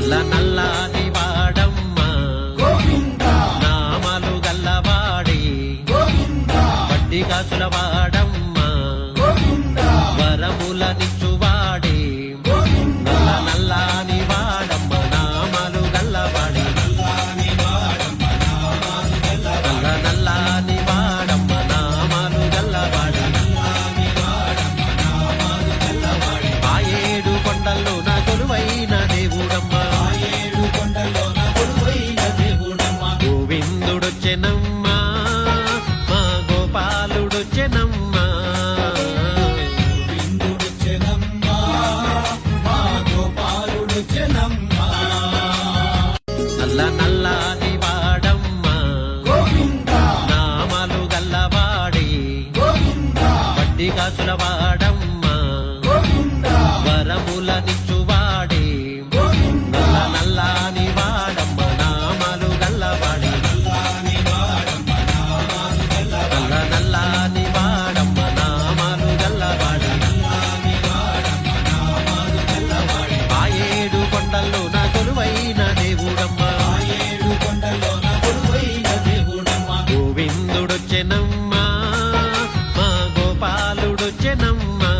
నల్ల నల్లాని వాడమ్మ నామలు గల్లవాడి వడ్డీ కాసుల వాడమ్మ వరములనిచ్చువాడి నల్ల నల్లాని వాడమ్మ నామలు గల్లవాడి నల్ల నల్లాని వాడమ్మ నామలు గల్లవాడి ఆ ఏడు కొండల్లో నా కొలువైన దేవుడమ్మ గోవిందుడొచ్చెనమ్మా మా గోపాలుడొచ్చెనమ్మా నల్ల నల్లాని వాడమ్మ నామలు గల్లవాడి వడ్డీ కాసుల వాడమ్మ వరములనిచ్చువాడి నల్ల నల్లాని వాడమ్మ నామలు గల్లవాడి నల్ల నల్లాని వాడమ్మ నామలు గల్లవాడి ఆ ఏడు కొండల్లో నా కొలువైన దేవుడమ్మ గోవిందుడొచ్చెనమ్మా మా గోపాలుడొచ్చెనమ్మా